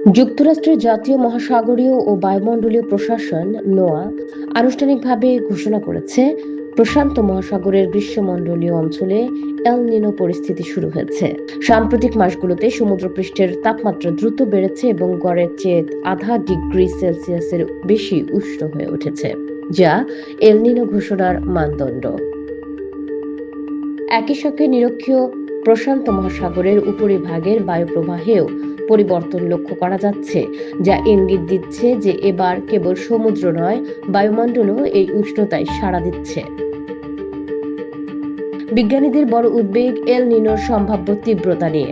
যুক্তরাষ্ট্রের জাতীয় মহাসাগরীয় ও বায়ুমণ্ডলীয় প্রশাসন নোয়া আনুষ্ঠানিকভাবে ঘোষণা করেছে প্রশান্ত মহাসাগরের গ্রীষ্মমণ্ডলীয় অঞ্চলে এল নিনো পরিস্থিতি শুরু হয়েছে। সাম্প্রতিক মাসগুলোতে সমুদ্রপৃষ্ঠের তাপমাত্রা দ্রুত বেড়েছে এবং গড়ের চেয়ে আধা ডিগ্রি সেলসিয়াসের বেশি উষ্ণ হয়ে উঠেছে, যা এল নিনো ঘোষণার মানদণ্ড। একই সঙ্গে নিরক্ষীয় প্রশান্ত মহাসাগরের উপরিভাগের বায়ুপ্রবাহেও পরিবর্তন লক্ষ্য করা যাচ্ছে, যা ইঙ্গিত দিচ্ছে যে এবার কেবল সমুদ্র নয়, বায়ুমণ্ডলও এই উষ্ণতায় সাড়া দিচ্ছে। বিজ্ঞানীদের বড় উদ্বেগ এল নিনোর সম্ভাব্য তীব্রতা নিয়ে।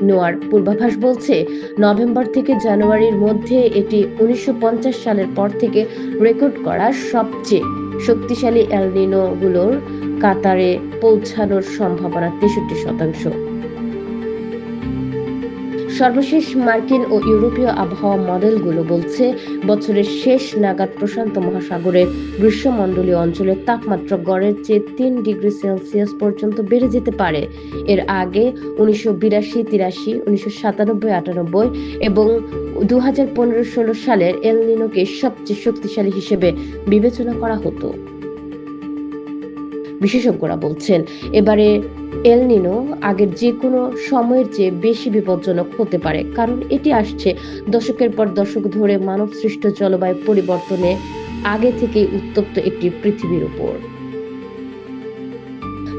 নোয়ার পূর্বাভাস বলছে, নভেম্বর থেকে জানুয়ারির মধ্যে এটি 1950 সালের পর থেকে রেকর্ড করা সবচেয়ে শক্তিশালী এল নিনো গুলোর কাতারে পৌঁছানোর সম্ভাবনা 63%। সর্বশেষ মার্কিন ও ইউরোপীয় আবহাওয়া মডেলগুলো বলছে, বছরের শেষ নাগাদ প্রশান্ত মহাসাগরের গ্রীষ্মমণ্ডলীয় অঞ্চলের তাপমাত্রা গড়ের চেয়ে 3 ডিগ্রি সেলসিয়াস পর্যন্ত বেড়ে যেতে পারে। এর আগে 1982-83, 1997-98 এবং 2015-16 সালের এল নিনোকে সবচেয়ে শক্তিশালী হিসেবে বিবেচনা করা হতো। বিশেষজ্ঞরা বলছেন, এবারে এল নিনো আগের যে কোনো সময়ের চেয়ে বেশি বিপজ্জনক হতে পারে, কারণ এটি আসছে দশকের পর দশক ধরে মানবসৃষ্ট জলবায়ু পরিবর্তনে আগে থেকেই উত্তপ্ত একটি পৃথিবীর উপর।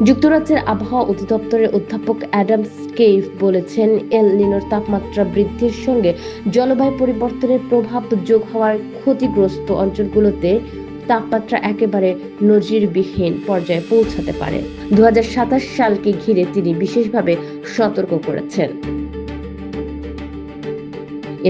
যুক্তরাজ্যের আবহাওয়া অধিদপ্তরের অধ্যাপক অ্যাডাম স্কেইফ বলেছেন, এল নিনোর তাপমাত্রা বৃদ্ধির সঙ্গে জলবায়ু পরিবর্তনের প্রভাব যোগ হওয়ার ক্ষতিগ্রস্ত অঞ্চলগুলোতে তাপমাত্রা একেবারে নজিরবিহীন পর্যায়ে পৌঁছাতে পারে। 2027 সালকে ঘিরে তিনি বিশেষভাবে সতর্ক করেছেন।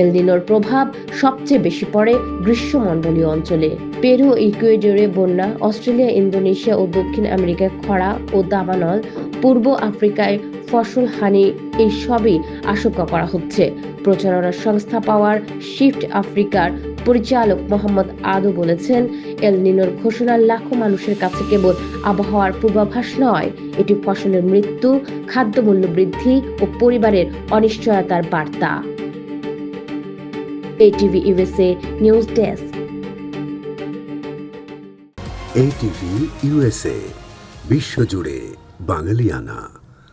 এল নিনোর প্রভাব সবচেয়ে বেশি পড়ে গ্রীষ্মমণ্ডলীয় অঞ্চলে। পেরু, ইকুয়েডরে বন্যা, অস্ট্রেলিয়া, ইন্দোনেশিয়া ও দক্ষিণ আমেরিকায় খরা ও দাবানল, পূর্ব আফ্রিকায় ফসল হানি, এই সবই আশঙ্কা করা হচ্ছে। প্রচারণা সংস্থা পাওয়ার শিফট আফ্রিকার পরিচালক মোহাম্মদ আদু বলেছেন, এল নিনোর ঘোষণা লাখো মানুষের কাছে কেবল আবহাওয়ার পূর্বাভাস নয়, এটি ফসলের মৃত্যু, খাদ্যমূল্য বৃদ্ধি ও পরিবারের অনিশ্চয়তার বার্তা। ATV USA news desk. ATV USA, বিশ্বজুড়ে বাঙালিয়ানা।